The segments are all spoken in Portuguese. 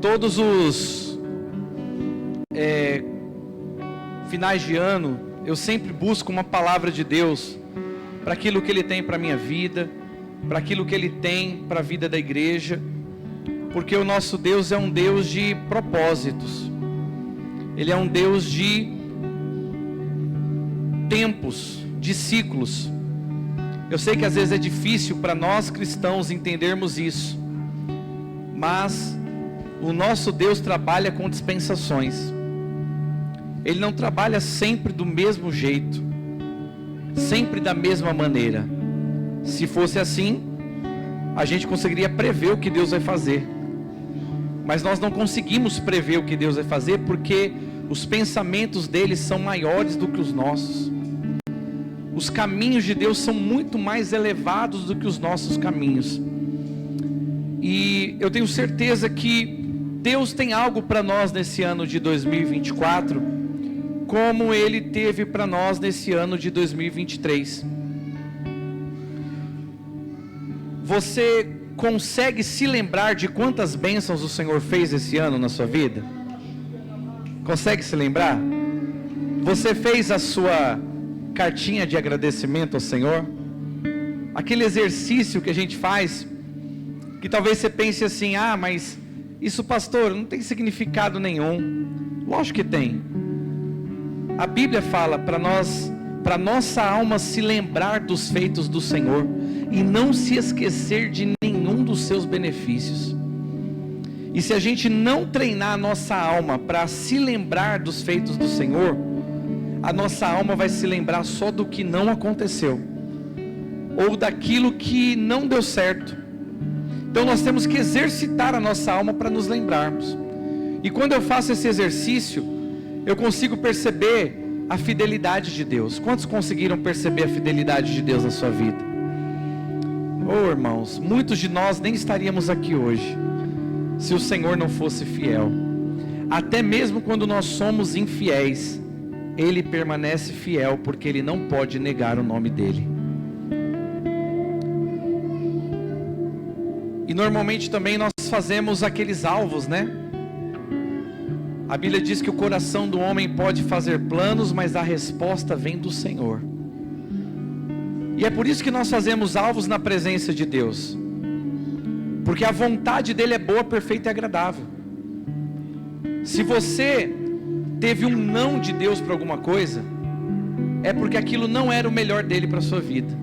Todos os finais de ano, eu sempre busco uma palavra de Deus para aquilo que Ele tem para a minha vida, para aquilo que Ele tem para a vida da igreja, porque o nosso Deus é um Deus de propósitos, Ele é um Deus de tempos, de ciclos. Eu sei que às vezes é difícil para nós cristãos entendermos isso, mas o nosso Deus trabalha com dispensações. Ele não trabalha sempre do mesmo jeito, sempre da mesma maneira. Se fosse assim, a gente conseguiria prever o que Deus vai fazer. Mas nós não conseguimos prever o que Deus vai fazer, porque os pensamentos dele são maiores do que os nossos. Os caminhos de Deus são muito mais elevados do que os nossos caminhos. E eu tenho certeza que Deus tem algo para nós nesse ano de 2024, como Ele teve para nós nesse ano de 2023. Você consegue se lembrar de quantas bênçãos o Senhor fez esse ano na sua vida? Consegue se lembrar? Você fez a sua cartinha de agradecimento ao Senhor? Aquele exercício que a gente faz, que talvez você pense assim: ah, mas isso, pastor, não tem significado nenhum. Lógico que tem. A Bíblia fala para nós, para nossa alma se lembrar dos feitos do Senhor e não se esquecer de nenhum dos seus benefícios. E se a gente não treinar a nossa alma para se lembrar dos feitos do Senhor, a nossa alma vai se lembrar só do que não aconteceu, ou daquilo que não deu certo. Então nós temos que exercitar a nossa alma para nos lembrarmos. E quando eu faço esse exercício, eu consigo perceber a fidelidade de Deus. Quantos conseguiram perceber a fidelidade de Deus na sua vida? Oh, irmãos, muitos de nós nem estaríamos aqui hoje se o Senhor não fosse fiel. Até mesmo quando nós somos infiéis, Ele permanece fiel, porque Ele não pode negar o nome dEle. E normalmente também nós fazemos aqueles alvos, né? A Bíblia diz que o coração do homem pode fazer planos, mas a resposta vem do Senhor. E é por isso que nós fazemos alvos na presença de Deus, porque a vontade dele é boa, perfeita e agradável. Se você teve um não de Deus para alguma coisa, é porque aquilo não era o melhor dele para a sua vida,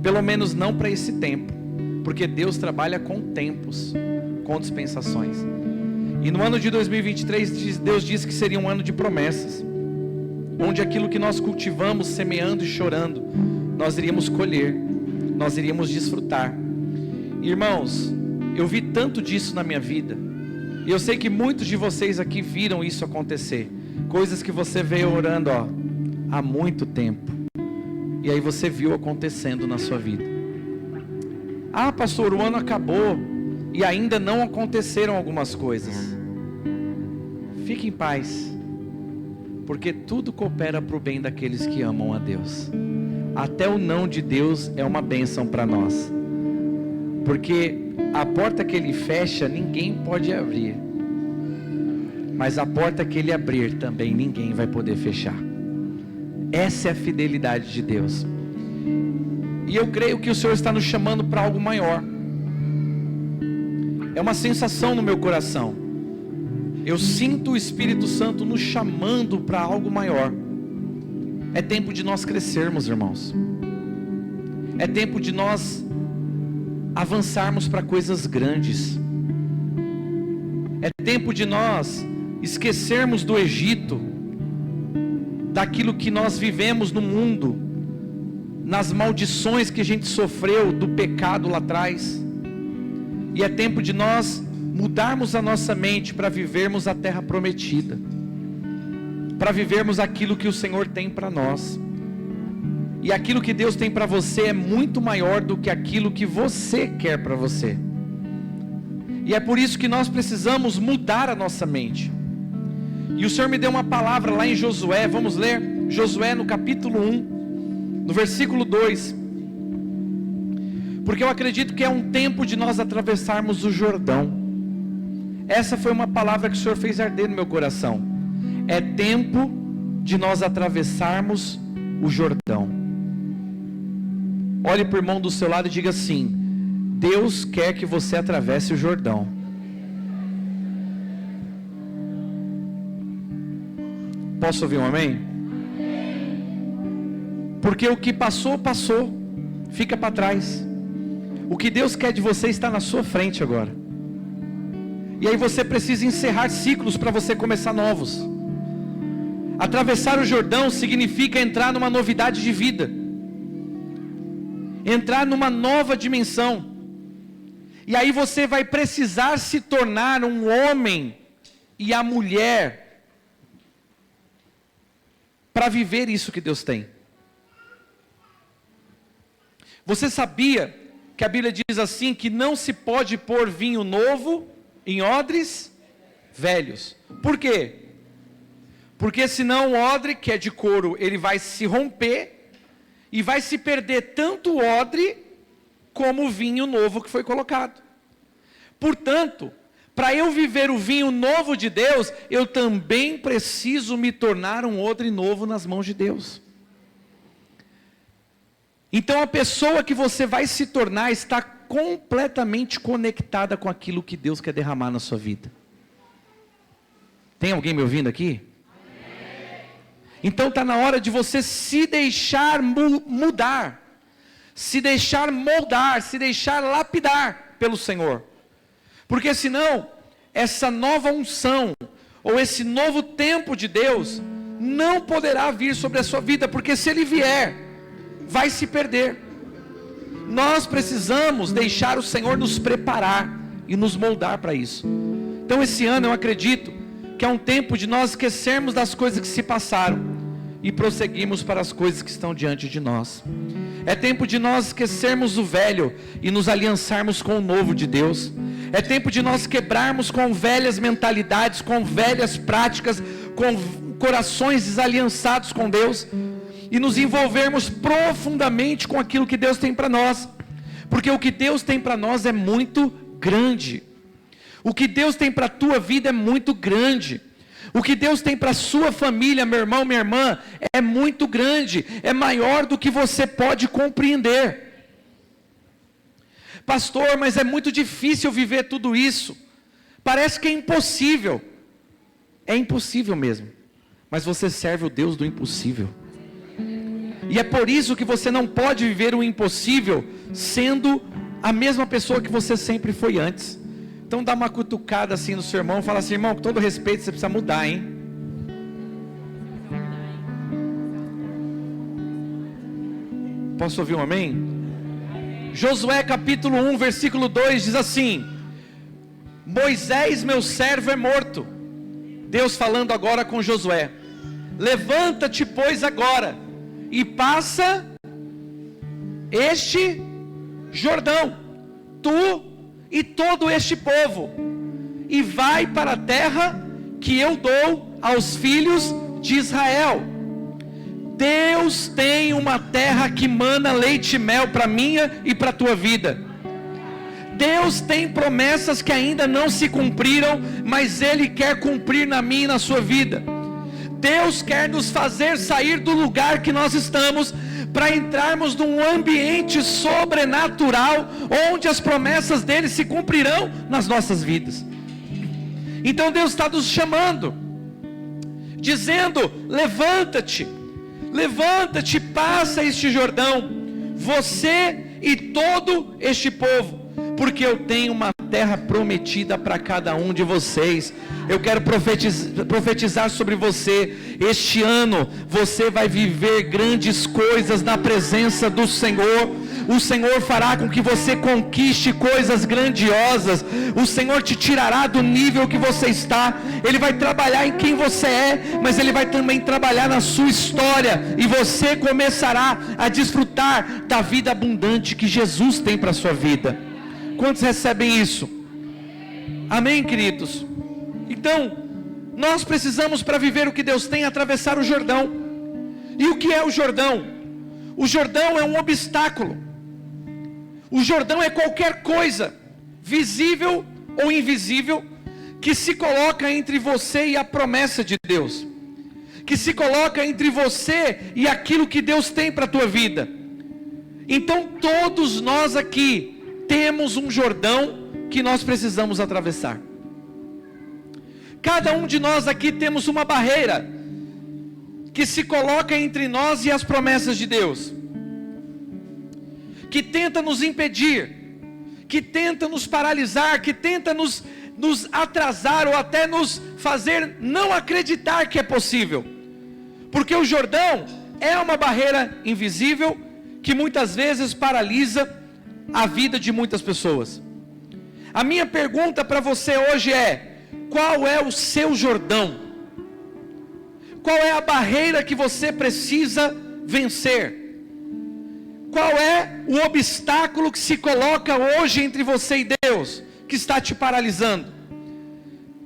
pelo menos não para esse tempo, porque Deus trabalha com tempos, com dispensações. E no ano de 2023, Deus disse que seria um ano de promessas, onde aquilo que nós cultivamos, semeando e chorando, nós iríamos colher, nós iríamos desfrutar. Irmãos, eu vi tanto disso na minha vida, e eu sei que muitos de vocês aqui viram isso acontecer, coisas que você veio orando há muito tempo, e aí você viu acontecendo na sua vida. Ah, pastor, o ano acabou e ainda não aconteceram algumas coisas. Fique em paz, porque tudo coopera para o bem daqueles que amam a Deus. Até o não de Deus é uma bênção para nós, porque a porta que Ele fecha, ninguém pode abrir, mas a porta que Ele abrir, também ninguém vai poder fechar. Essa é a fidelidade de Deus. E eu creio que o Senhor está nos chamando para algo maior. É uma sensação no meu coração. Eu sinto o Espírito Santo nos chamando para algo maior. É tempo de nós crescermos, irmãos. É tempo de nós avançarmos para coisas grandes. É tempo de nós esquecermos do Egito, daquilo que nós vivemos no mundo, nas maldições que a gente sofreu do pecado lá atrás. E é tempo de nós mudarmos a nossa mente para vivermos a terra prometida, para vivermos aquilo que o Senhor tem para nós. E aquilo que Deus tem para você é muito maior do que aquilo que você quer para você. E é por isso que nós precisamos mudar a nossa mente. E o Senhor me deu uma palavra lá em Josué. Vamos ler Josué no capítulo 1, no versículo 2. Porque eu acredito que é um tempo de nós atravessarmos o Jordão. essa foi uma palavra que o Senhor fez arder no meu coração. É tempo de nós atravessarmos o Jordão. Olhe para o irmão do seu lado e diga assim: Deus quer que você atravesse o Jordão. Posso ouvir um amém? Porque o que passou, passou, fica para trás. O que Deus quer de você está na sua frente agora. E aí você precisa encerrar ciclos para você começar novos. Atravessar o Jordão significa entrar numa novidade de vida, entrar numa nova dimensão. E aí você vai precisar se tornar um homem e a mulher para viver isso que Deus tem. Você sabia que a Bíblia diz assim, que não se pode pôr vinho novo em odres velhos? Por quê? Porque senão o odre, que é de couro, ele vai se romper e vai se perder tanto o odre como o vinho novo que foi colocado. Portanto, para eu viver o vinho novo de Deus, eu também preciso me tornar um odre novo nas mãos de Deus. Então a pessoa que você vai se tornar está completamente conectada com aquilo que Deus quer derramar na sua vida. Tem alguém me ouvindo aqui? Então está na hora de você se deixar mudar, se deixar moldar, se deixar lapidar pelo Senhor. Porque senão, essa nova unção, ou esse novo tempo de Deus, não poderá vir sobre a sua vida, porque se ele vier, vai se perder. Nós precisamos deixar o Senhor nos preparar e nos moldar para isso. Então esse ano eu acredito que é um tempo de nós esquecermos das coisas que se passaram e prosseguirmos para as coisas que estão diante de nós. É tempo de nós esquecermos o velho e nos aliançarmos com o novo de Deus. É tempo de nós quebrarmos com velhas mentalidades, com velhas práticas, com corações desaliançados com Deus, e nos envolvermos profundamente com aquilo que Deus tem para nós. Porque o que Deus tem para nós é muito grande. O que Deus tem para a tua vida é muito grande. O que Deus tem para a sua família, meu irmão, minha irmã, é muito grande. É maior do que você pode compreender. Pastor, mas é muito difícil viver tudo isso. Parece que é impossível. É impossível mesmo. Mas você serve o Deus do impossível. E é por isso que você não pode viver o impossível sendo a mesma pessoa que você sempre foi antes. Então dá uma cutucada assim no seu irmão e fala assim: irmão, com todo respeito, você precisa mudar, hein? Posso ouvir um amém? Josué capítulo 1, versículo 2 diz assim: Moisés, meu servo, é morto. Deus falando agora com Josué: levanta-te, pois, agora, e passa este Jordão, tu e todo este povo, e vai para a terra que eu dou aos filhos de Israel. Deus tem uma terra que mana leite e mel para minha e para a tua vida. Deus tem promessas que ainda não se cumpriram, mas Ele quer cumprir na minha e na sua vida. Deus quer nos fazer sair do lugar que nós estamos, para entrarmos num ambiente sobrenatural, onde as promessas dele se cumprirão nas nossas vidas. Então Deus está nos chamando, dizendo: levanta-te, levanta-te, passa este Jordão, você e todo este povo, porque eu tenho uma terra prometida para cada um de vocês. Eu quero profetizar sobre você. Este ano você vai viver grandes coisas na presença do Senhor. O Senhor fará com que você conquiste coisas grandiosas. O Senhor te tirará do nível que você está. Ele vai trabalhar em quem você é, mas Ele vai também trabalhar na sua história, e você começará a desfrutar da vida abundante que Jesus tem para a sua vida. Quantos recebem isso? Amém, queridos? Então, nós precisamos, para viver o que Deus tem, atravessar o Jordão. E o que é o Jordão? O Jordão é um obstáculo. O Jordão é qualquer coisa, visível ou invisível, que se coloca entre você e a promessa de Deus, que se coloca entre você e aquilo que Deus tem para a tua vida. Então todos nós aqui temos um Jordão que nós precisamos atravessar. Cada um de nós aqui temos uma barreira que se coloca entre nós e as promessas de Deus, que tenta nos impedir, que tenta nos paralisar, que tenta nos atrasar ou até nos fazer não acreditar que é possível. Porque o Jordão é uma barreira invisível que muitas vezes paralisa a vida de muitas pessoas. A minha pergunta para você hoje é: qual é o seu Jordão? Qual é a barreira que você precisa vencer? Qual é o obstáculo que se coloca hoje entre você e Deus, que está te paralisando?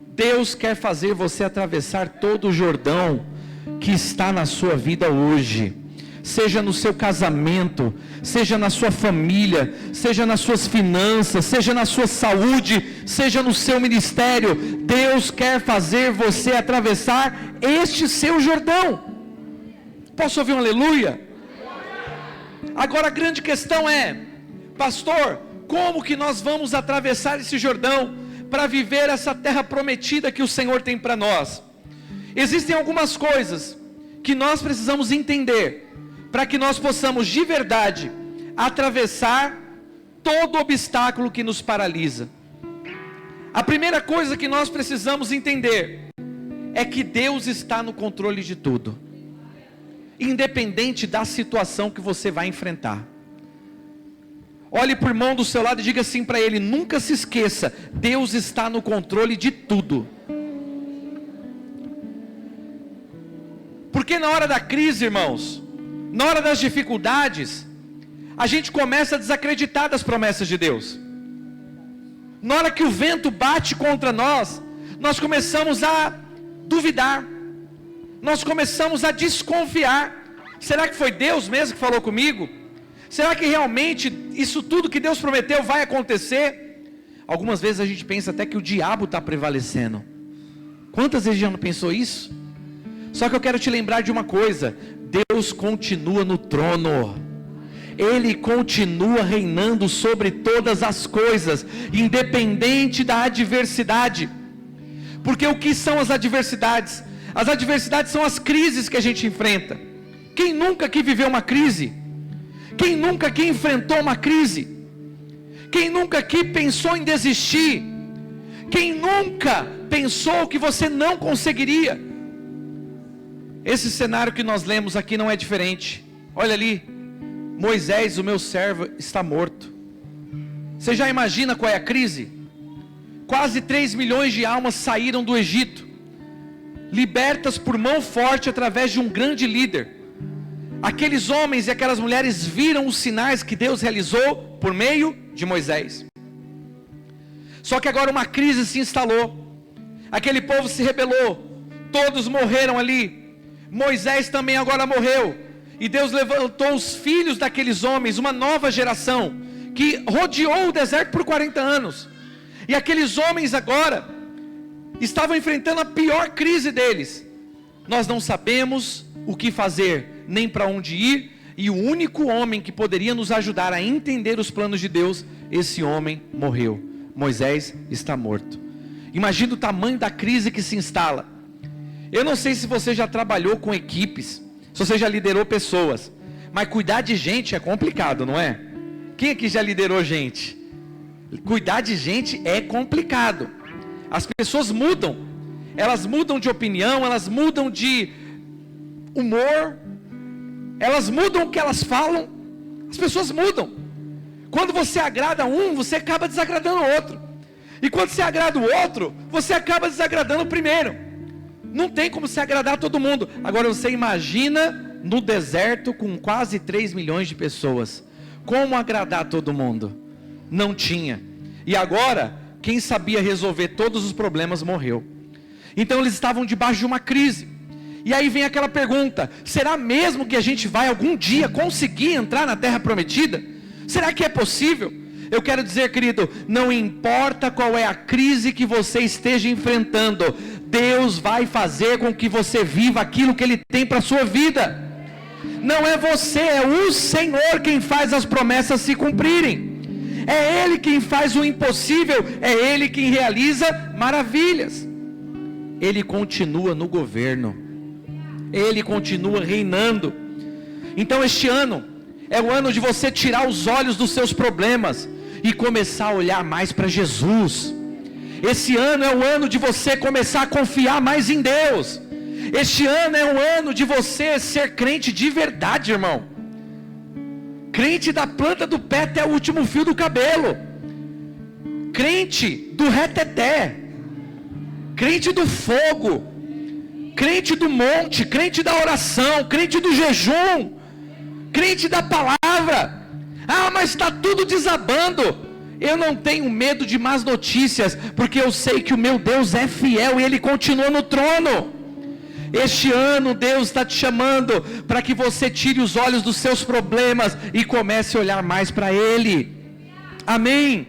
Deus quer fazer você atravessar todo o Jordão que está na sua vida hoje. Seja no seu casamento, seja na sua família, seja nas suas finanças, seja na sua saúde, seja no seu ministério. Deus quer fazer você atravessar este seu Jordão. Posso ouvir um aleluia? Agora a grande questão é: pastor, como que nós vamos atravessar esse Jordão para viver essa terra prometida que o Senhor tem para nós? Existem algumas coisas que nós precisamos entender para que nós possamos de verdade atravessar todo obstáculo que nos paralisa. A primeira coisa que nós precisamos entender é que Deus está no controle de tudo, independente da situação que você vai enfrentar. Olhe para o irmão do seu lado e diga assim para ele: nunca se esqueça, Deus está no controle de tudo. Porque na hora da crise, irmãos, na hora das dificuldades, a gente começa a desacreditar das promessas de Deus. Na hora que o vento bate contra nós, nós começamos a duvidar, nós começamos a desconfiar. Será que foi Deus mesmo que falou comigo? Será que realmente isso tudo que Deus prometeu vai acontecer? Algumas vezes a gente pensa até que o diabo está prevalecendo. Quantas vezes já não pensou isso? Só que eu quero te lembrar de uma coisa: Deus continua no trono, Ele continua reinando sobre todas as coisas, independente da adversidade. Porque o que são as adversidades? As adversidades são as crises que a gente enfrenta. Quem nunca aqui viveu uma crise? Quem nunca aqui enfrentou uma crise? Quem nunca aqui pensou em desistir? Quem nunca pensou que você não conseguiria? Esse cenário que nós lemos aqui não é diferente. Olha ali, Moisés, o meu servo, está morto. Você já imagina qual é a crise? Quase 3 milhões de almas saíram do Egito, libertas por mão forte através de um grande líder. Aqueles homens e aquelas mulheres viram os sinais que Deus realizou por meio de Moisés. Só que agora uma crise se instalou. Aquele povo se rebelou, todos morreram ali. Moisés também agora morreu. E Deus levantou os filhos daqueles homens, uma nova geração, que rodeou o deserto por 40 anos. E aqueles homens agora estavam enfrentando a pior crise deles. Nós não sabemos o que fazer, nem para onde ir. E o único homem que poderia nos ajudar a entender os planos de Deus, esse homem morreu. Moisés está morto. Imagina o tamanho da crise que se instala. Eu não sei se você já trabalhou com equipes, se você já liderou pessoas, mas cuidar de gente é complicado, não é? Quem aqui já liderou gente? Cuidar de gente é complicado. As pessoas mudam, elas mudam de opinião, elas mudam de humor, elas mudam o que elas falam. As pessoas mudam. Quando você agrada um, você acaba desagradando o outro. E quando você agrada o outro, você acaba desagradando o primeiro. Não tem como se agradar a todo mundo. Agora você imagina no deserto com quase 3 milhões de pessoas. Como agradar a todo mundo? Não tinha. E agora, quem sabia resolver todos os problemas morreu. Então eles estavam debaixo de uma crise. E aí vem aquela pergunta: será mesmo que a gente vai algum dia conseguir entrar na terra prometida? Será que é possível? Eu quero dizer, querido, não importa qual é a crise que você esteja enfrentando, Deus vai fazer com que você viva aquilo que Ele tem para a sua vida. Não é você, é o Senhor quem faz as promessas se cumprirem. É Ele quem faz o impossível, é Ele quem realiza maravilhas. Ele continua no governo, Ele continua reinando. Então este ano é o ano de você tirar os olhos dos seus problemas e começar a olhar mais para Jesus. Esse ano é o ano de você começar a confiar mais em Deus. Este ano é o ano de você ser crente de verdade, irmão. Crente da planta do pé até o último fio do cabelo. Crente do reteté. Crente do fogo. Crente do monte. Crente da oração. Crente do jejum. Crente da palavra. Ah, mas está tudo desabando. Eu não tenho medo de más notícias, porque eu sei que o meu Deus é fiel e Ele continua no trono. Este ano Deus está te chamando para que você tire os olhos dos seus problemas e comece a olhar mais para Ele. Amém?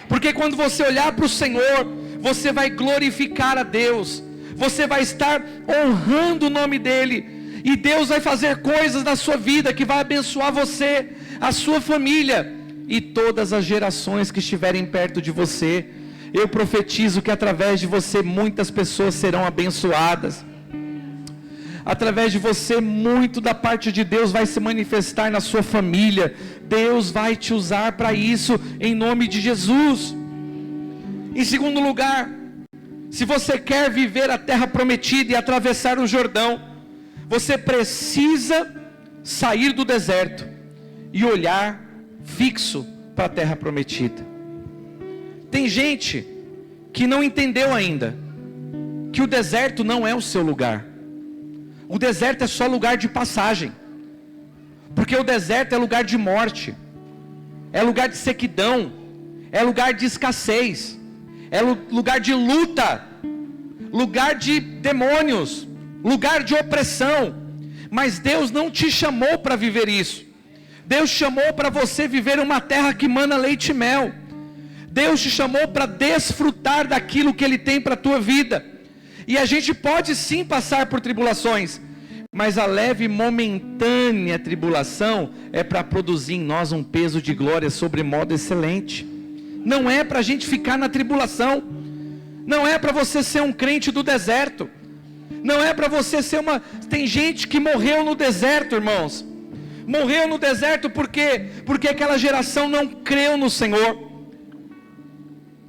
Porque quando você olhar para o Senhor, você vai glorificar a Deus, você vai estar honrando o nome dEle, e Deus vai fazer coisas na sua vida que vai abençoar você, a sua família e todas as gerações que estiverem perto de você. Eu profetizo que através de você muitas pessoas serão abençoadas. Através de você, muito da parte de Deus vai se manifestar na sua família. Deus vai te usar para isso, em nome de Jesus. Em segundo lugar, se você quer viver a terra prometida e atravessar o Jordão, você precisa sair do deserto e olhar fixo para a terra prometida. Tem gente que não entendeu ainda que o deserto não é o seu lugar. O deserto é só lugar de passagem, porque o deserto é lugar de morte, é lugar de sequidão, é lugar de escassez, é lugar de luta, lugar de demônios, lugar de opressão. Mas Deus não te chamou para viver isso. Deus chamou para você viver uma terra que mana leite e mel. Deus te chamou para desfrutar daquilo que Ele tem para a tua vida. E a gente pode sim passar por tribulações, mas a leve e momentânea tribulação é para produzir em nós um peso de glória sobre modo excelente. Não é para a gente ficar na tribulação. Não é para você ser um crente do deserto. Não é para você ser uma... Tem gente que morreu no deserto, irmãos. Morreu no deserto porque aquela geração não creu no Senhor.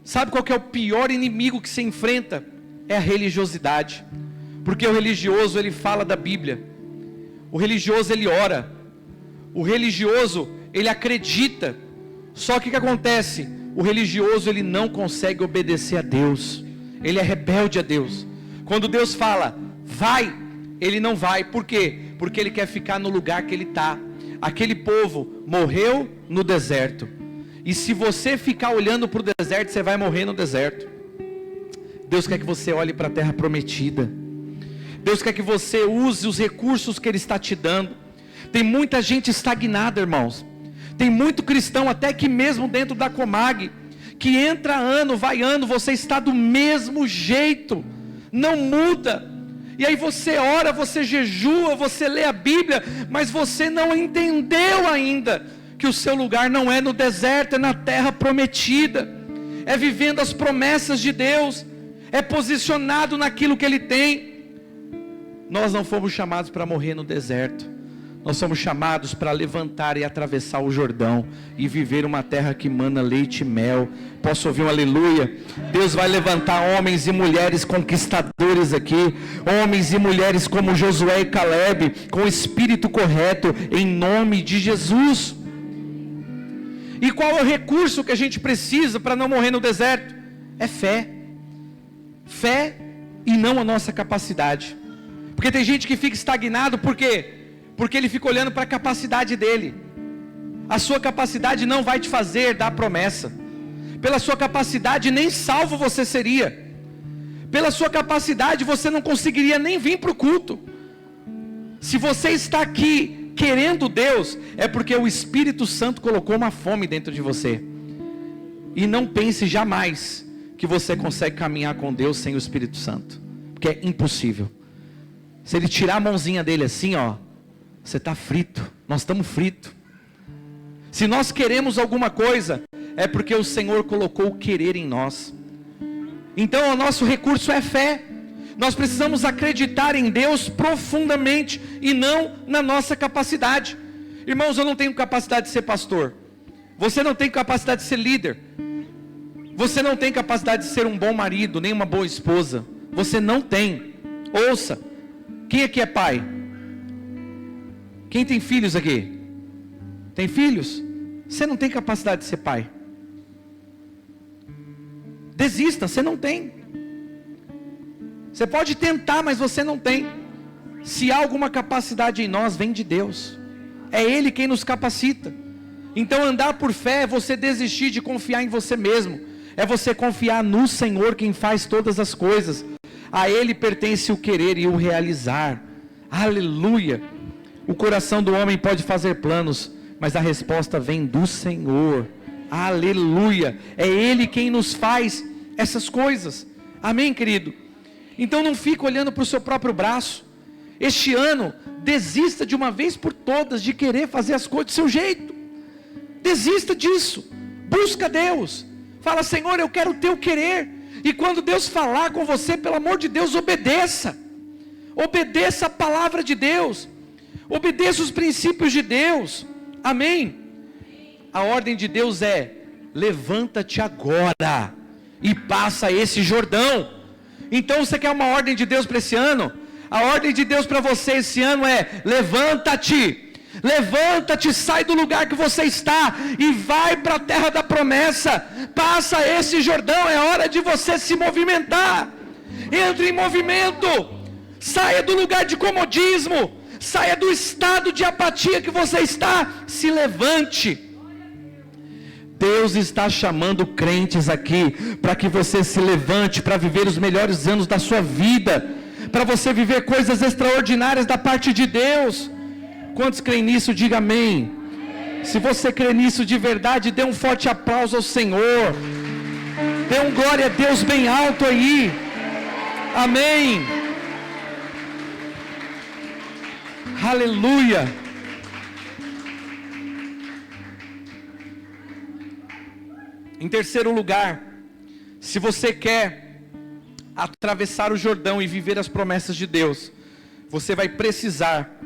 Sabe qual que é o pior inimigo que se enfrenta? É a religiosidade. Porque o religioso, ele fala da Bíblia. O religioso, ele ora. O religioso, ele acredita. Só que o que acontece? O religioso, ele não consegue obedecer a Deus. Ele é rebelde a Deus. Quando Deus fala, vai, ele não vai. Por quê? Porque ele quer ficar no lugar que ele está. Aquele povo morreu no deserto. E se você ficar olhando para o deserto, você vai morrer no deserto. Deus quer que você olhe para a terra prometida. Deus quer que você use os recursos que Ele está te dando. Tem muita gente estagnada, irmãos. Tem muito cristão, até que mesmo dentro da Comag, que entra ano, vai ano, você está do mesmo jeito. Não muda. E aí você ora, você jejua, você lê a Bíblia, mas você não entendeu ainda que o seu lugar não é no deserto, é na terra prometida. É vivendo as promessas de Deus. É posicionado naquilo que Ele tem. Nós não fomos chamados para morrer no deserto. Nós somos chamados para levantar e atravessar o Jordão e viver uma terra que mana leite e mel. Posso ouvir um aleluia? Deus vai levantar homens e mulheres conquistadores aqui, homens e mulheres como Josué e Caleb, com o espírito correto, em nome de Jesus. E qual é o recurso que a gente precisa para não morrer no deserto? É fé. Fé e não a nossa capacidade. Porque tem gente que fica estagnado, por quê? Porque ele fica olhando para a capacidade dele. A sua capacidade não vai te fazer dar promessa. Pela sua capacidade nem salvo você seria. Pela sua capacidade você não conseguiria nem vir para o culto. Se você está aqui querendo Deus, é porque o Espírito Santo colocou uma fome dentro de você. E não pense jamais que você consegue caminhar com Deus sem o Espírito Santo, porque é impossível. Se Ele tirar a mãozinha dele assim, ó, você está frito, nós estamos fritos. Se nós queremos alguma coisa, é porque o Senhor colocou o querer em nós. Então o nosso recurso é fé. Nós precisamos acreditar em Deus profundamente e não na nossa capacidade. Irmãos, eu não tenho capacidade de ser pastor. Você não tem capacidade de ser líder. Você não tem capacidade de ser um bom marido, nem uma boa esposa. Você não tem. Ouça, quem aqui é pai? Quem tem filhos aqui? Tem filhos? Você não tem capacidade de ser pai. Desista, você não tem. Você pode tentar, mas você não tem. Se há alguma capacidade em nós, vem de Deus. É Ele quem nos capacita. Então andar por fé é você desistir de confiar em você mesmo. É você confiar no Senhor, quem faz todas as coisas. A Ele pertence o querer e o realizar. Aleluia. O coração do homem pode fazer planos, mas a resposta vem do Senhor. Aleluia. É Ele quem nos faz essas coisas. Amém, querido? Então não fique olhando para o seu próprio braço. Este ano, desista de uma vez por todas de querer fazer as coisas do seu jeito. Desista disso. Busca Deus. Fala, Senhor, eu quero o teu querer. E quando Deus falar com você, pelo amor de Deus, obedeça. Obedeça a palavra de Deus. Obedeça os princípios de Deus. Amém? A ordem de Deus é: levanta-te agora e passa esse Jordão. Então você quer uma ordem de Deus para esse ano? A ordem de Deus para você esse ano é: levanta-te. Levanta-te, sai do lugar que você está e vai para a terra da promessa. Passa esse Jordão, é hora de você se movimentar. Entre em movimento. Saia do lugar de comodismo. Saia do estado de apatia que você está. Se levante. Deus está chamando crentes aqui para que você se levante para viver os melhores anos da sua vida, para você viver coisas extraordinárias da parte de Deus. Quantos creem nisso? Diga amém. Se você crê nisso de verdade, dê um forte aplauso ao Senhor. Dê um glória a Deus bem alto aí. Amém. Aleluia. Em terceiro lugar, se você quer atravessar o Jordão e viver as promessas de Deus, você vai precisar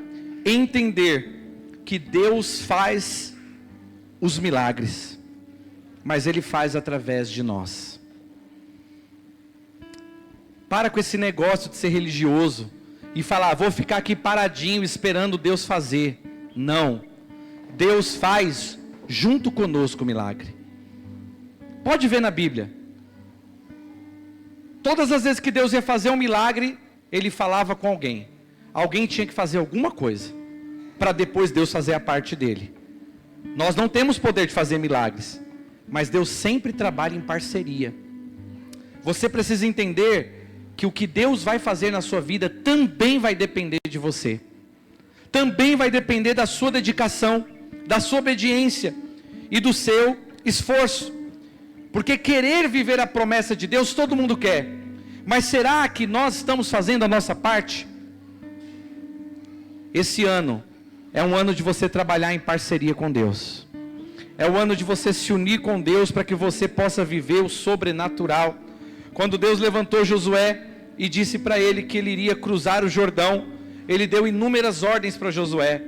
entender que Deus faz os milagres, mas Ele faz através de nós. Para com esse negócio de ser religioso e falar, vou ficar aqui paradinho esperando Deus fazer. Não, Deus faz junto conosco o milagre. Pode ver na Bíblia, todas as vezes que Deus ia fazer um milagre, Ele falava com alguém. Alguém tinha que fazer alguma coisa, para depois Deus fazer a parte dele. Nós não temos poder de fazer milagres, mas Deus sempre trabalha em parceria. Você precisa entender que o que Deus vai fazer na sua vida também vai depender de você. Também vai depender da sua dedicação, da sua obediência e do seu esforço. Porque querer viver a promessa de Deus todo mundo quer, mas será que nós estamos fazendo a nossa parte? Esse ano é um ano de você trabalhar em parceria com Deus. É o ano de você se unir com Deus para que você possa viver o sobrenatural. Quando Deus levantou Josué e disse para ele que ele iria cruzar o Jordão, Ele deu inúmeras ordens para Josué.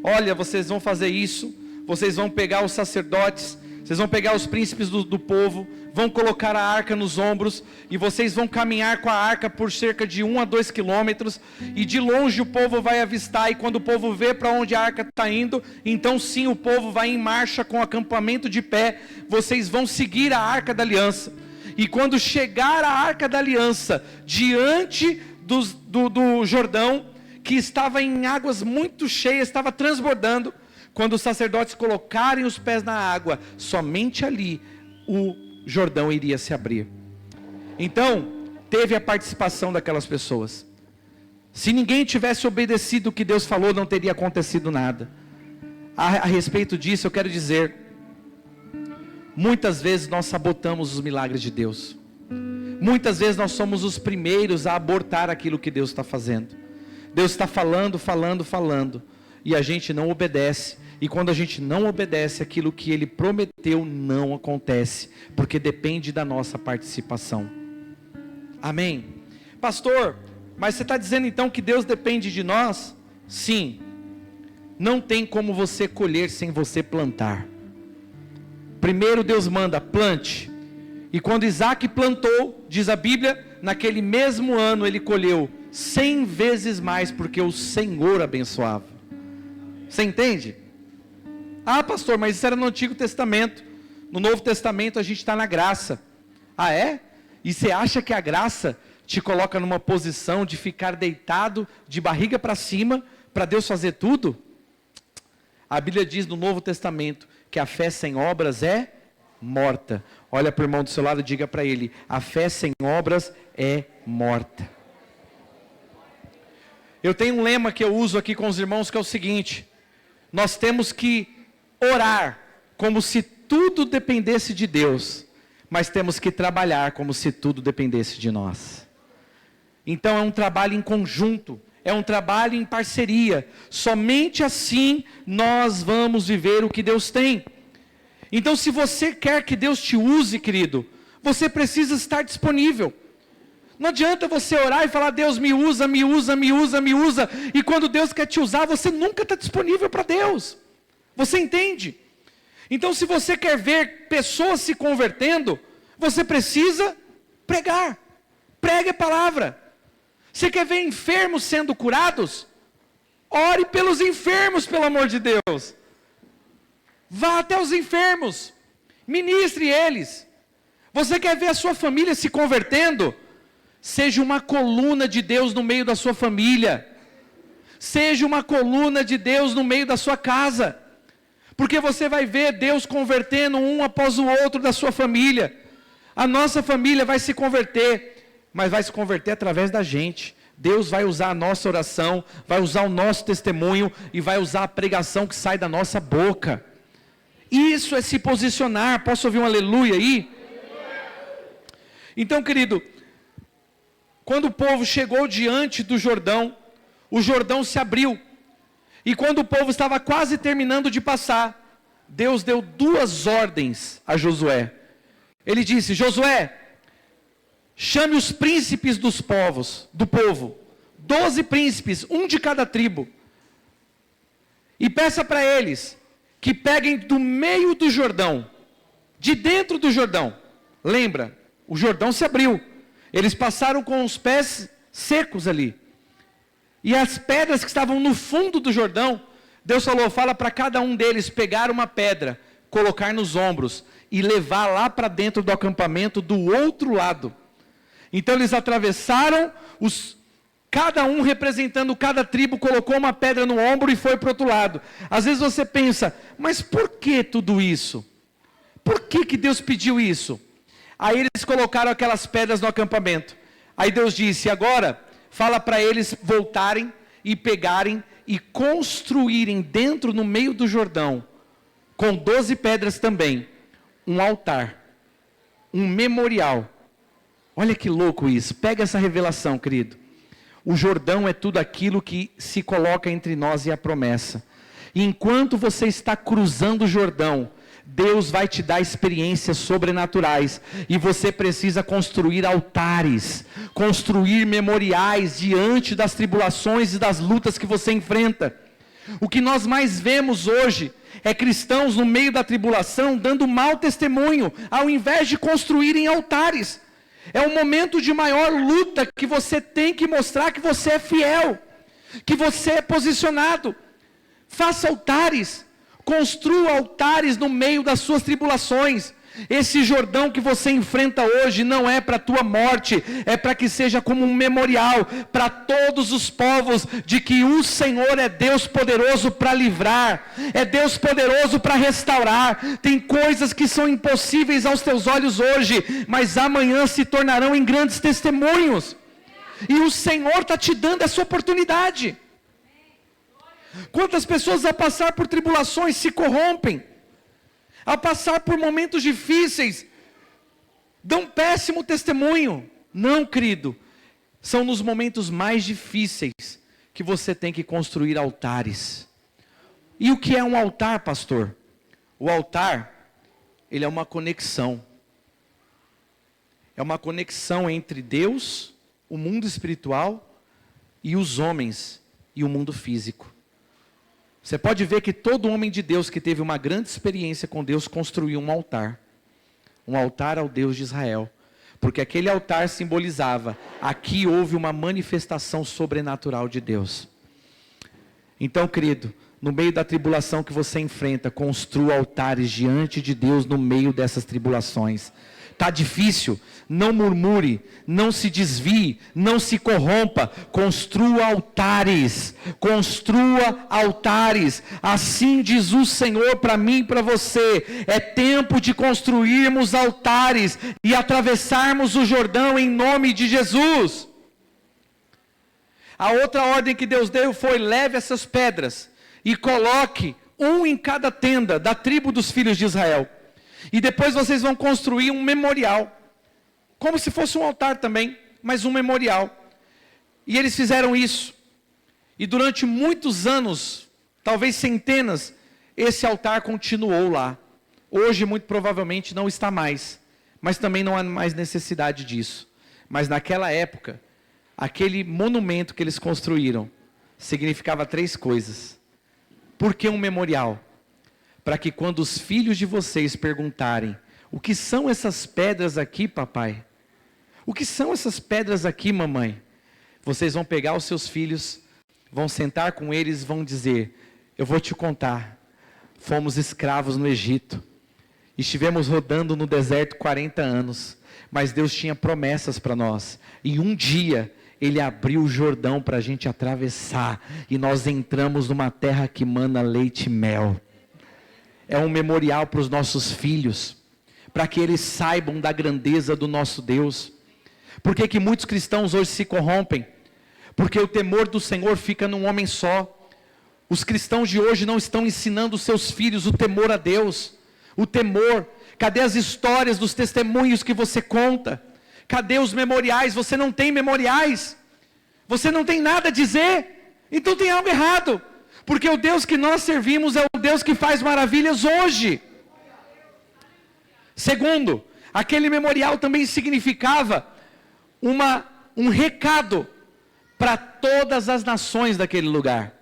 Olha, vocês vão fazer isso, vocês vão pegar os sacerdotes, vocês vão pegar os príncipes do povo, vão colocar a arca nos ombros, e vocês vão caminhar com a arca por cerca de 1 a 2 quilômetros, e de longe o povo vai avistar, e quando o povo vê para onde a arca está indo, então sim o povo vai em marcha com o acampamento de pé. Vocês vão seguir a arca da aliança, e quando chegar a arca da aliança, diante do Jordão, que estava em águas muito cheias, estava transbordando, quando os sacerdotes colocarem os pés na água, somente ali o Jordão iria se abrir. Então, teve a participação daquelas pessoas. Se ninguém tivesse obedecido o que Deus falou, não teria acontecido nada. A respeito disso, eu quero dizer, muitas vezes nós sabotamos os milagres de Deus. Muitas vezes nós somos os primeiros a abortar aquilo que Deus está fazendo. Deus está falando, e a gente não obedece. E quando a gente não obedece, aquilo que Ele prometeu não acontece, porque depende da nossa participação. Amém? Pastor, mas você está dizendo então que Deus depende de nós? Sim. Não tem como você colher sem você plantar. Primeiro Deus manda, plante. E quando Isaac plantou, diz a Bíblia, naquele mesmo ano ele colheu 100 vezes mais, porque o Senhor abençoava. Você entende? Ah, pastor, mas isso era no Antigo Testamento. No Novo Testamento a gente está na graça. Ah, é? E você acha que a graça te coloca numa posição de ficar deitado, de barriga para cima, para Deus fazer tudo? A Bíblia diz no Novo Testamento que a fé sem obras é morta. Olha para o irmão do seu lado e diga para ele: a fé sem obras é morta. Eu tenho um lema que eu uso aqui com os irmãos, que é o seguinte: nós temos que orar como se tudo dependesse de Deus, mas temos que trabalhar como se tudo dependesse de nós. Então é um trabalho em conjunto, é um trabalho em parceria. Somente assim nós vamos viver o que Deus tem. Então, se você quer que Deus te use, querido, você precisa estar disponível. Não adianta você orar e falar: Deus me usa, me usa, me usa, me usa, e quando Deus quer te usar, você nunca está disponível para Deus. Você entende? Então, se você quer ver pessoas se convertendo, você precisa pregar. Pregue a palavra. Você quer ver enfermos sendo curados? Ore pelos enfermos, pelo amor de Deus. Vá até os enfermos, ministre eles. Você quer ver a sua família se convertendo? Seja uma coluna de Deus no meio da sua família. Seja uma coluna de Deus no meio da sua casa. Porque você vai ver Deus convertendo um após o outro da sua família. A nossa família vai se converter, mas vai se converter através da gente. Deus vai usar a nossa oração, vai usar o nosso testemunho e vai usar a pregação que sai da nossa boca. Isso é se posicionar. Posso ouvir um aleluia aí? Então, querido, quando o povo chegou diante do Jordão, o Jordão se abriu. E quando o povo estava quase terminando de passar, Deus deu 2 ordens a Josué. Ele disse: Josué, chame os príncipes do povo, 12 príncipes, um de cada tribo, e peça para eles que peguem do meio do Jordão, de dentro do Jordão. Lembra, o Jordão se abriu, eles passaram com os pés secos ali, e as pedras que estavam no fundo do Jordão, Deus falou: fala para cada um deles pegar uma pedra, colocar nos ombros, e levar lá para dentro do acampamento do outro lado. Então eles atravessaram, cada um representando cada tribo, colocou uma pedra no ombro e foi para o outro lado. Às vezes você pensa: mas por que tudo isso? Por que Deus pediu isso? Aí eles colocaram aquelas pedras no acampamento. Aí Deus disse: agora fala para eles voltarem e pegarem e construírem dentro, no meio do Jordão, com 12 pedras também, um altar, um memorial. Olha que louco isso. Pega essa revelação, querido. O Jordão é tudo aquilo que se coloca entre nós e a promessa. E enquanto você está cruzando o Jordão, Deus vai te dar experiências sobrenaturais. E você precisa construir altares, construir memoriais diante das tribulações e das lutas que você enfrenta. O que nós mais vemos hoje é cristãos no meio da tribulação dando mau testemunho, ao invés de construírem altares. É um momento de maior luta que você tem que mostrar que você é fiel, que você é posicionado. Faça altares, construa altares no meio das suas tribulações. Esse Jordão que você enfrenta hoje não é para a tua morte, é para que seja como um memorial para todos os povos de que o Senhor é Deus poderoso para livrar, é Deus poderoso para restaurar. Tem coisas que são impossíveis aos teus olhos hoje, mas amanhã se tornarão em grandes testemunhos, e o Senhor está te dando essa oportunidade. Quantas pessoas a passar por tribulações se corrompem? ao passar por momentos difíceis, dão péssimo testemunho. Não, querido, são nos momentos mais difíceis que você tem que construir altares. E o que é um altar, pastor? O altar, ele é uma conexão. É uma conexão entre Deus, o mundo espiritual, e os homens, e o mundo físico. Você pode ver que todo homem de Deus que teve uma grande experiência com Deus, construiu um altar ao Deus de Israel. Porque aquele altar simbolizava, aqui houve uma manifestação sobrenatural de Deus. Então, querido, no meio da tribulação que você enfrenta, construa altares diante de Deus no meio dessas tribulações. Está difícil? Não murmure, não se desvie, não se corrompa. Construa altares, construa altares. Assim diz o Senhor para mim e para você. É tempo de construirmos altares e atravessarmos o Jordão em nome de Jesus. A outra ordem que Deus deu foi: leve essas pedras e coloque um em cada tenda da tribo dos filhos de Israel. E depois vocês vão construir um memorial, como se fosse um altar também, mas um memorial. E eles fizeram isso. E durante muitos anos, talvez centenas, esse altar continuou lá. Hoje, muito provavelmente, não está mais. Mas também não há mais necessidade disso. Mas naquela época, aquele monumento que eles construíram significava 3 coisas. Por que um memorial? Para que quando os filhos de vocês perguntarem: o que são essas pedras aqui, papai? O que são essas pedras aqui, mamãe? Vocês vão pegar os seus filhos, vão sentar com eles e vão dizer: eu vou te contar. Fomos escravos no Egito. Estivemos rodando no deserto 40 anos. Mas Deus tinha promessas para nós. E um dia Ele abriu o Jordão para a gente atravessar. E nós entramos numa terra que mana leite e mel. É um memorial para os nossos filhos, para que eles saibam da grandeza do nosso Deus. Por que muitos cristãos hoje se corrompem? Porque o temor do Senhor fica num homem só. Os cristãos de hoje não estão ensinando os seus filhos o temor a Deus. O temor. Cadê as histórias dos testemunhos que você conta? Cadê os memoriais? Você não tem memoriais. Você não tem nada a dizer. Então tem algo errado. Porque o Deus que nós servimos é o Deus que faz maravilhas hoje. Segundo, aquele memorial também significava um recado para todas as nações daquele lugar.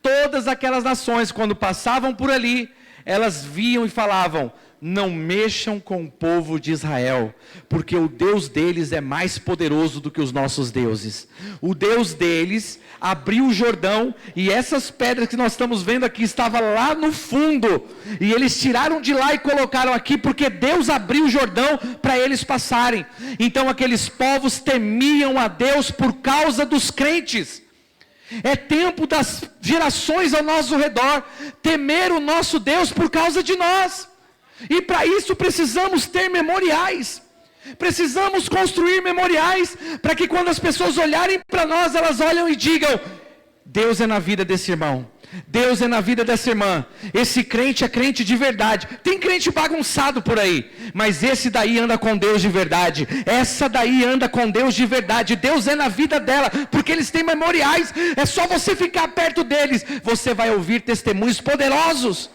Todas aquelas nações, quando passavam por ali, elas viam e falavam: não mexam com o povo de Israel, porque o Deus deles é mais poderoso do que os nossos deuses. O Deus deles abriu o Jordão, e essas pedras que nós estamos vendo aqui estavam lá no fundo, e eles tiraram de lá e colocaram aqui, porque Deus abriu o Jordão para eles passarem. Então aqueles povos temiam a Deus por causa dos crentes. É tempo das gerações ao nosso redor temer o nosso Deus por causa de nós. E para isso precisamos ter memoriais. Precisamos construir memoriais, para que quando as pessoas olharem para nós, elas olham e digam: Deus é na vida desse irmão, Deus é na vida dessa irmã. Esse crente é crente de verdade. Tem crente bagunçado por aí, mas esse daí anda com Deus de verdade. Essa daí anda com Deus de verdade. Deus é na vida dela, porque eles têm memoriais. É só você ficar perto deles, você vai ouvir testemunhos poderosos.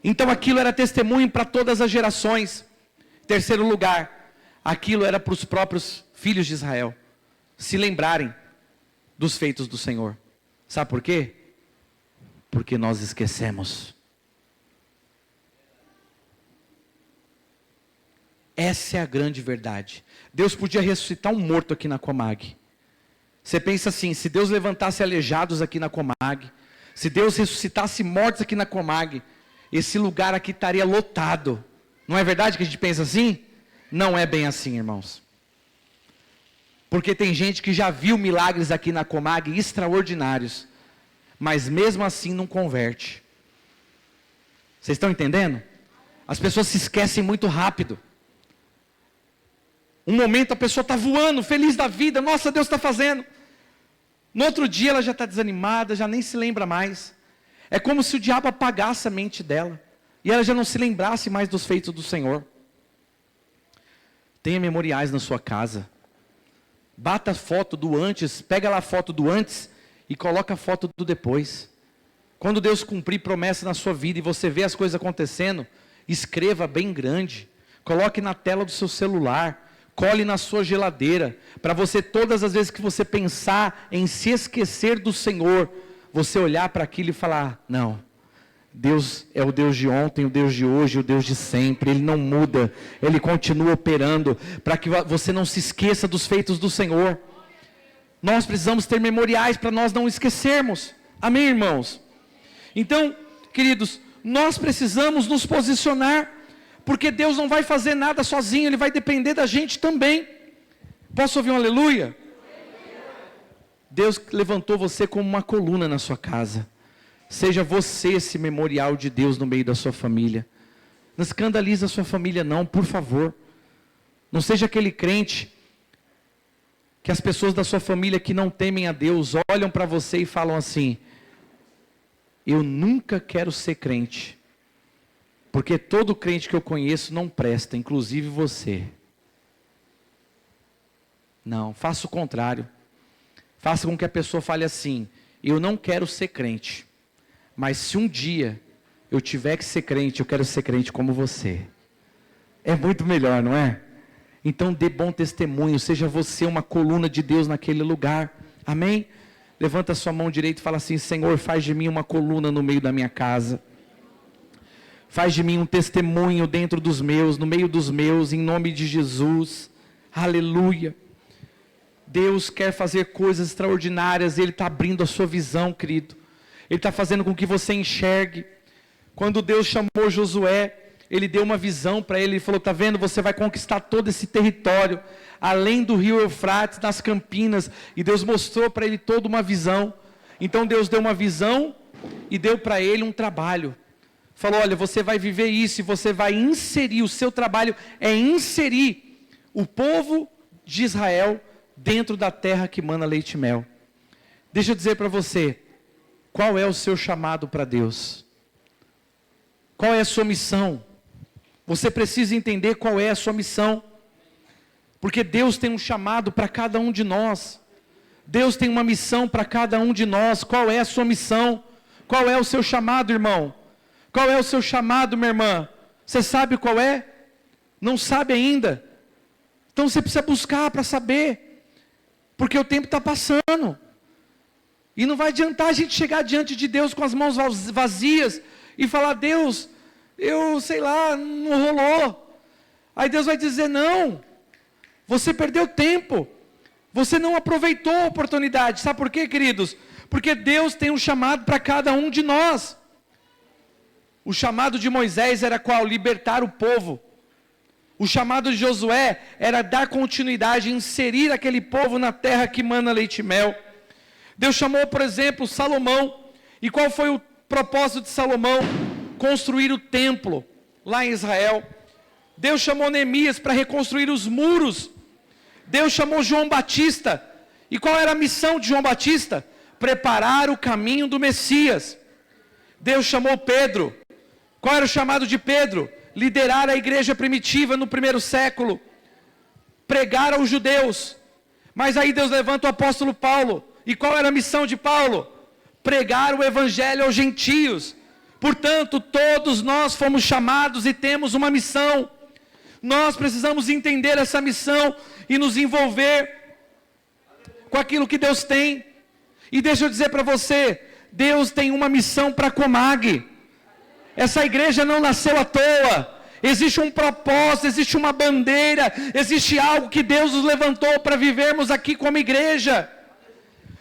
Então aquilo era testemunho para todas as gerações. Terceiro lugar, aquilo era para os próprios filhos de Israel se lembrarem dos feitos do Senhor. Sabe por quê? Porque nós esquecemos. Essa é a grande verdade. Deus podia ressuscitar um morto aqui na Comag. Você pensa assim: se Deus levantasse aleijados aqui na Comag, se Deus ressuscitasse mortos aqui na Comag, esse lugar aqui estaria lotado. Não é verdade que a gente pensa assim? Não é bem assim, irmãos. Porque tem gente que já viu milagres aqui na Comag extraordinários, mas mesmo assim não converte. Vocês estão entendendo? As pessoas se esquecem muito rápido. Um momento a pessoa está voando, feliz da vida, nossa, Deus está fazendo. No outro dia ela já está desanimada, já nem se lembra mais. É como se o diabo apagasse a mente dela. e ela já não se lembrasse mais dos feitos do Senhor. Tenha memoriais na sua casa. Bata a foto do antes, pega lá a foto do antes e coloca a foto do depois. Quando Deus cumprir promessa na sua vida e você vê as coisas acontecendo, escreva bem grande, coloque na tela do seu celular, cole na sua geladeira, para você todas as vezes que você pensar em se esquecer do Senhor, você olhar para aquilo e falar, não, Deus é o Deus de ontem, o Deus de hoje, o Deus de sempre, Ele não muda, Ele continua operando, para que você não se esqueça dos feitos do Senhor. Nós precisamos ter memoriais para nós não esquecermos, amém, irmãos? Então, queridos, nós precisamos nos posicionar, porque Deus não vai fazer nada sozinho, Ele vai depender da gente também. Posso ouvir um aleluia? Deus levantou você como uma coluna na sua casa. Seja você esse memorial de Deus no meio da sua família. Não escandalize a sua família não, por favor. Não seja aquele crente que as pessoas da sua família que não temem a Deus olham para você e falam assim, eu nunca quero ser crente, porque todo crente que eu conheço não presta, inclusive você. Não, faça o contrário. Faça com que a pessoa fale assim, eu não quero ser crente, mas se um dia eu tiver que ser crente, eu quero ser crente como você. É muito melhor, não é? Então dê bom testemunho, seja você uma coluna de Deus naquele lugar. Amém? Levanta a sua mão direita e fala assim, Senhor, faz de mim uma coluna no meio da minha casa. Faz de mim um testemunho dentro dos meus, no meio dos meus, em nome de Jesus. Aleluia. Deus quer fazer coisas extraordinárias, Ele está abrindo a sua visão, querido. Ele está fazendo com que você enxergue. Quando Deus chamou Josué, Ele deu uma visão para ele, Ele falou, está vendo, você vai conquistar todo esse território, além do rio Eufrates, nas Campinas, e Deus mostrou para ele toda uma visão. Então Deus deu uma visão, e deu para ele um trabalho. Falou, olha, você vai viver isso, e você vai inserir, o seu trabalho é inserir o povo de Israel, dentro da terra que mana leite e mel. Deixa eu dizer para você, qual é o seu chamado para Deus? Qual é a sua missão? Você precisa entender qual é a sua missão, porque Deus tem um chamado para cada um de nós. Deus tem uma missão para cada um de nós. Qual é a sua missão? Qual é o seu chamado, irmão? Qual é o seu chamado, minha irmã? Você sabe qual é? Não sabe ainda? Então você precisa buscar para saber, porque o tempo está passando, e não vai adiantar a gente chegar diante de Deus com as mãos vazias, e falar, Deus, eu sei lá, não rolou. Aí Deus vai dizer, não, você perdeu tempo, você não aproveitou a oportunidade. Sabe por quê, queridos? Porque Deus tem um chamado para cada um de nós. O chamado de Moisés era qual? Libertar o povo. O chamado de Josué era dar continuidade, inserir aquele povo na terra que mana leite e mel. Deus chamou, por exemplo, Salomão. E qual foi o propósito de Salomão? Construir o templo lá em Israel. Deus chamou Neemias para reconstruir os muros. Deus chamou João Batista. E qual era a missão de João Batista? Preparar o caminho do Messias. Deus chamou Pedro. Qual era o chamado de Pedro? Liderar a igreja primitiva no primeiro século. Pregar aos judeus. Mas aí Deus levanta o apóstolo Paulo. E qual era a missão de Paulo? Pregar o evangelho aos gentios. Portanto, todos nós fomos chamados e temos uma missão. Nós precisamos entender essa missão e nos envolver com aquilo que Deus tem. E deixa eu dizer para você, Deus tem uma missão para a Comag. Essa igreja não nasceu à toa. Existe um propósito, existe uma bandeira, existe algo que Deus nos levantou para vivermos aqui como igreja.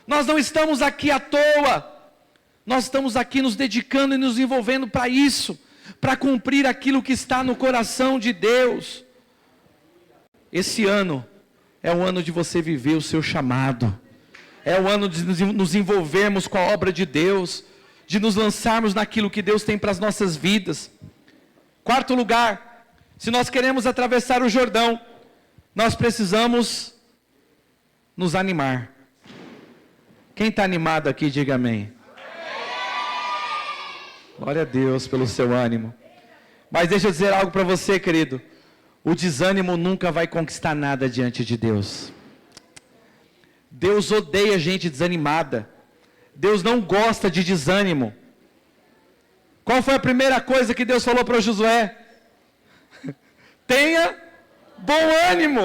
Nós não estamos aqui à toa. Nós estamos aqui nos dedicando e nos envolvendo para isso, para cumprir aquilo que está no coração de Deus. Esse ano é o ano de você viver o seu chamado. É o ano de nos envolvermos com a obra de Deus, de nos lançarmos naquilo que Deus tem para as nossas vidas. Quarto lugar, se nós queremos atravessar o Jordão, nós precisamos nos animar. Quem está animado aqui, diga amém. Glória a Deus pelo seu ânimo. Mas deixa eu dizer algo para você, querido. O desânimo nunca vai conquistar nada diante de Deus. Deus odeia gente desanimada. Deus não gosta de desânimo. Qual foi a primeira coisa que Deus falou para Josué? Tenha bom ânimo.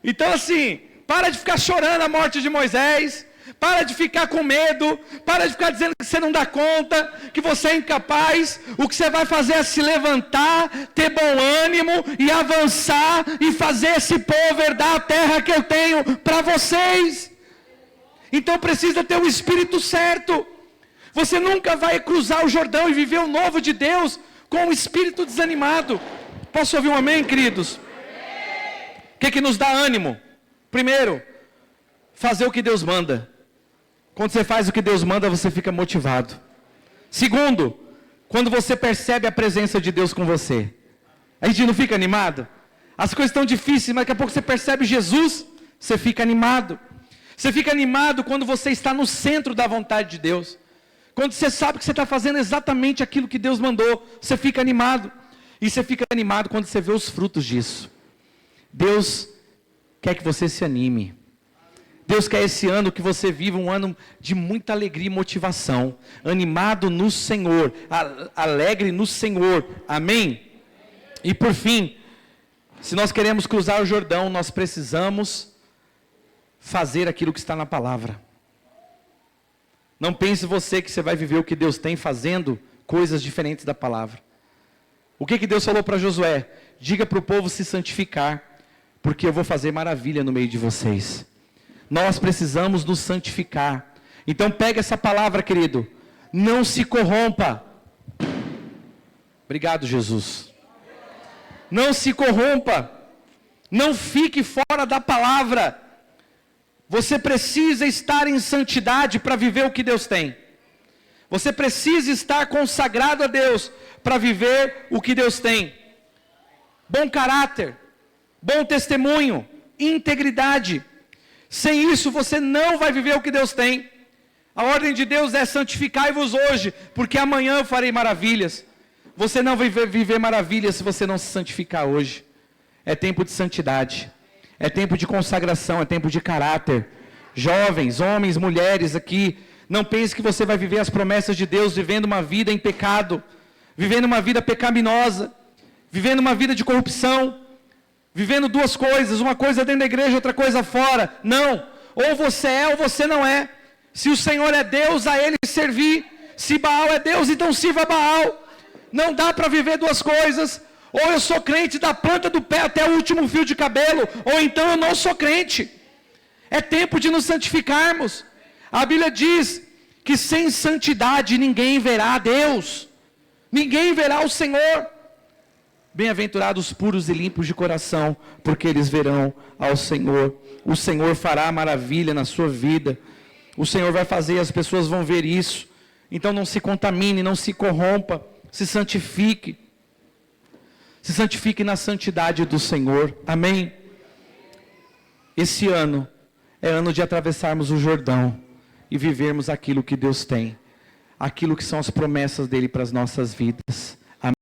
Então assim, para de ficar chorando a morte de Moisés. Para de ficar com medo. Para de ficar dizendo que você não dá conta, que você é incapaz. O que você vai fazer é se levantar, ter bom ânimo e avançar e fazer esse povo herdar a terra que eu tenho para vocês. Então precisa ter o espírito certo. Você nunca vai cruzar o Jordão e viver o novo de Deus com o espírito desanimado. Posso ouvir um amém, queridos? O que nos dá ânimo? Primeiro, fazer o que Deus manda. Quando você faz o que Deus manda, você fica motivado. Segundo, quando você percebe a presença de Deus com você. A gente não fica animado? As coisas estão difíceis, mas daqui a pouco você percebe Jesus, você fica animado. Você fica animado quando você está no centro da vontade de Deus. Quando você sabe que você está fazendo exatamente aquilo que Deus mandou, você fica animado. E você fica animado quando você vê os frutos disso. Deus quer que você se anime. Deus quer esse ano que você viva um ano de muita alegria e motivação. Animado no Senhor, alegre no Senhor. Amém? E por fim, se nós queremos cruzar o Jordão, nós precisamos fazer aquilo que está na palavra. Não pense você que você vai viver o que Deus tem fazendo coisas diferentes da palavra. O que Deus falou para Josué? Diga para o povo se santificar, porque eu vou fazer maravilha no meio de vocês. Nós precisamos nos santificar. Então pega essa palavra, querido. Não se corrompa. Obrigado, Jesus. Não se corrompa. Não fique fora da palavra. Você precisa estar em santidade para viver o que Deus tem. Você precisa estar consagrado a Deus para viver o que Deus tem. Bom caráter, bom testemunho, integridade. Sem isso você não vai viver o que Deus tem. A ordem de Deus é: santificai-vos hoje, porque amanhã eu farei maravilhas. Você não vai viver maravilhas se você não se santificar hoje. É tempo de santidade. É tempo de consagração, é tempo de caráter. Jovens, homens, mulheres aqui, não pense que você vai viver as promessas de Deus vivendo uma vida em pecado, vivendo uma vida pecaminosa, vivendo uma vida de corrupção, vivendo duas coisas, uma coisa dentro da igreja, outra coisa fora. Não, ou você é ou você não é. Se o Senhor é Deus, a Ele servir. Se Baal é Deus, então sirva Baal. Não dá para viver duas coisas. Ou eu sou crente da planta do pé até o último fio de cabelo, ou então eu não sou crente. É tempo de nos santificarmos. A Bíblia diz que sem santidade ninguém verá a Deus. Ninguém verá o Senhor. Bem-aventurados os puros e limpos de coração, porque eles verão ao Senhor. O Senhor fará maravilha na sua vida. O Senhor vai fazer, as pessoas vão ver isso. Então não se contamine, não se corrompa, se santifique. Se santifique na santidade do Senhor. Amém? Esse ano é ano de atravessarmos o Jordão e vivermos aquilo que Deus tem. Aquilo que são as promessas dele para as nossas vidas.